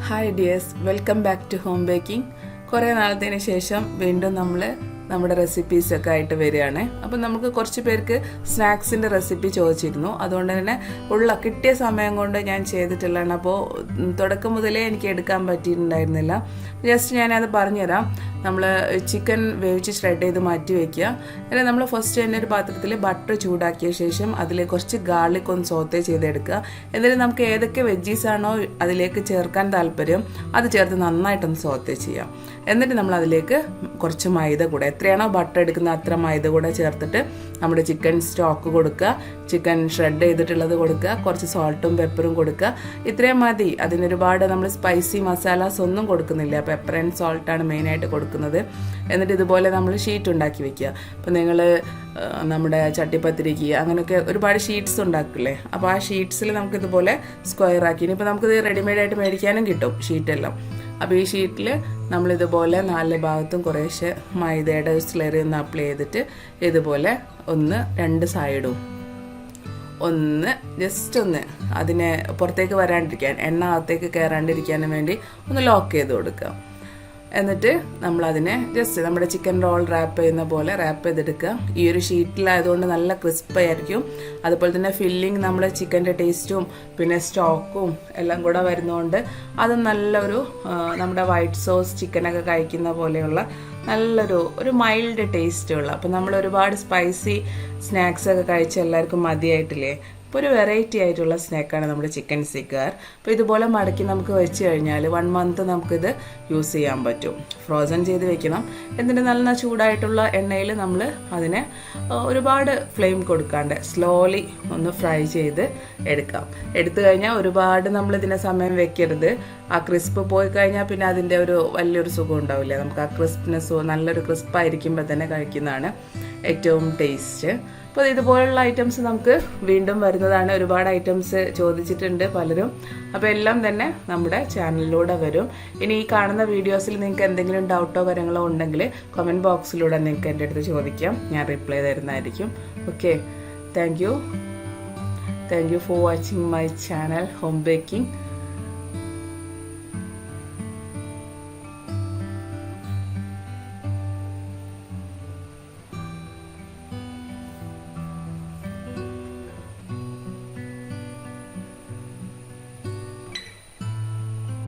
Hi dears, welcome back to home baking. കുറേ നാളത്തിന് ശേഷം വീണ്ടും നമ്മുടെ റെസിപ്പീസൊക്കെ ആയിട്ട് വരികയാണ്. അപ്പം നമുക്ക് കുറച്ച് പേർക്ക് സ്നാക്സിൻ്റെ റെസിപ്പി ചോദിച്ചിരുന്നു. അതുകൊണ്ട് തന്നെ കിട്ടിയ സമയം കൊണ്ട് ഞാൻ ചെയ്തിട്ടുള്ളതാണ്. അപ്പോൾ തുടക്കം മുതലേ എനിക്ക് എടുക്കാൻ പറ്റിയിട്ടുണ്ടായിരുന്നില്ല. ജസ്റ്റ് ഞാനത് പറഞ്ഞുതരാം. നമ്മൾ ചിക്കൻ വേവിച്ച് ഷ്രെഡ് ചെയ്ത് മാറ്റി വയ്ക്കുക. അല്ലെങ്കിൽ നമ്മൾ ഫസ്റ്റ് തന്നെ ഒരു പാത്രത്തിൽ ബട്ടർ ചൂടാക്കിയ ശേഷം അതിൽ കുറച്ച് ഗാർലിക് ഒന്ന് സോത്തേ ചെയ്തെടുക്കുക. എന്നിട്ട് നമുക്ക് ഏതൊക്കെ വെജീസാണോ അതിലേക്ക് ചേർക്കാൻ താല്പര്യം അത് ചേർത്ത് നന്നായിട്ടൊന്ന് സോത്തേ ചെയ്യാം. എന്നിട്ട് നമ്മൾ അതിലേക്ക് കുറച്ച് മൈദ കൂടെ, എത്രയാണോ ബട്ടർ എടുക്കുന്ന അത്ര മൈദ കൂടെ ചേർത്തിട്ട് നമ്മുടെ ചിക്കൻ സ്റ്റോക്ക് കൊടുക്കുക, ചിക്കൻ ഷ്രെഡ് ചെയ്തിട്ടുള്ളത് കൊടുക്കുക, കുറച്ച് സോൾട്ടും പെപ്പറും കൊടുക്കുക. ഇത്രയും മതി. അതിനൊരുപാട് നമ്മൾ സ്പൈസി മസാലാസ് ഒന്നും കൊടുക്കുന്നില്ല. പെപ്പർ ആൻഡ് സോൾട്ടാണ് മെയിനായിട്ട് കൊടുക്കുന്നത്. എന്നിട്ട് ഇതുപോലെ നമ്മൾ ഷീറ്റ് ഉണ്ടാക്കി വെക്കുക. അപ്പോൾ നിങ്ങൾ നമ്മുടെ ചട്ടിപ്പത്തിരിക്ക് അങ്ങനെയൊക്കെ ഒരുപാട് ഷീറ്റ്സ് ഉണ്ടാക്കില്ലേ, അപ്പോൾ ആ ഷീറ്റ്സിൽ നമുക്കിതുപോലെ സ്ക്വയർ ആക്കി, ഇനിയിപ്പോൾ നമുക്കിത് റെഡിമെയ്ഡായിട്ട് മേടിക്കാനും കിട്ടും ഷീറ്റെല്ലാം. അപ്പോൾ ഈ ഷീറ്റിൽ നമ്മളിതുപോലെ 4 ഭാഗത്തും കുറേശ്ശെ മൈദയുടെ സ്ലറി ഒന്ന് അപ്ലൈ ചെയ്തിട്ട് ഇതുപോലെ രണ്ട് സൈഡും ജസ്റ്റ് അതിനെ പുറത്തേക്ക് വരാണ്ടിരിക്കാൻ, എണ്ണ അകത്തേക്ക് കയറാണ്ടിരിക്കാനും വേണ്ടി ഒന്ന് ലോക്ക് ചെയ്ത് കൊടുക്കുക. എന്നിട്ട് നമ്മളതിനെ ജസ്റ്റ് നമ്മുടെ ചിക്കൻ റോൾ റാപ്പ് ചെയ്യുന്ന പോലെ റാപ്പ് ചെയ്തെടുക്കുക. ഈ ഒരു ഷീറ്റിലായതുകൊണ്ട് നല്ല ക്രിസ്പായിരിക്കും. അതുപോലെ തന്നെ ഫില്ലിങ് നമ്മുടെ ചിക്കൻ്റെ ടേസ്റ്റും പിന്നെ സ്റ്റോക്കും എല്ലാം കൂടെ വരുന്നതുകൊണ്ട് അത് നല്ലൊരു നമ്മുടെ വൈറ്റ് സോസ് ചിക്കനൊക്കെ കഴിക്കുന്ന പോലെയുള്ള ഒരു മൈൽഡ് ടേസ്റ്റുള്ള, അപ്പോൾ നമ്മൾ ഒരുപാട് സ്പൈസി സ്നാക്സൊക്കെ കഴിച്ച് എല്ലാവർക്കും മതിയായിട്ടില്ലേ. ഇപ്പോൾ ഒരു വെറൈറ്റി ആയിട്ടുള്ള സ്നാക്കാണ് നമ്മുടെ ചിക്കൻ സിഗാർ. അപ്പോൾ ഇതുപോലെ മടക്കി നമുക്ക് വെച്ച് കഴിഞ്ഞാൽ 1 മന്ത് നമുക്കിത് യൂസ് ചെയ്യാൻ പറ്റും. ഫ്രോസൺ ചെയ്ത് വെക്കണം. എന്നിട്ട് നല്ല ചൂടായിട്ടുള്ള എണ്ണയിൽ നമ്മൾ അതിനെ ഒരുപാട് ഫ്ലെയിം കൊടുക്കാണ്ട് സ്ലോലി ഒന്ന് ഫ്രൈ ചെയ്ത് എടുത്തു കഴിഞ്ഞാൽ ഒരുപാട് നമ്മളിതിനെ സമയം വെക്കരുത്. ആ ക്രിസ്പ് പോയി കഴിഞ്ഞാൽ പിന്നെ അതിൻ്റെ വലിയൊരു സുഖം ഉണ്ടാവില്ല. നമുക്ക് ആ ക്രിസ്പ്നെസ്സോ നല്ലൊരു ക്രിസ്പായിരിക്കുമ്പോൾ തന്നെ കഴിക്കുന്നതാണ് ഏറ്റവും ടേസ്റ്റ്. അപ്പോൾ ഇതുപോലുള്ള ഐറ്റംസ് നമുക്ക് വീണ്ടും വരുന്നതാണ്. ഒരുപാട് ഐറ്റംസ് ചോദിച്ചിട്ടുണ്ട് പലരും. അപ്പോൾ എല്ലാം തന്നെ നമ്മുടെ ചാനലിലൂടെ വരും. ഇനി ഈ കാണുന്ന വീഡിയോസിൽ നിങ്ങൾക്ക് എന്തെങ്കിലും ഡൗട്ടോ കാര്യങ്ങളോ ഉണ്ടെങ്കിൽ കമൻറ്റ് ബോക്സിലൂടെ നിങ്ങൾക്ക് എൻ്റെ അടുത്ത് ചോദിക്കാം. ഞാൻ റിപ്ലൈ തരുന്നതായിരിക്കും. Okay, thank you for watching my channel home baking.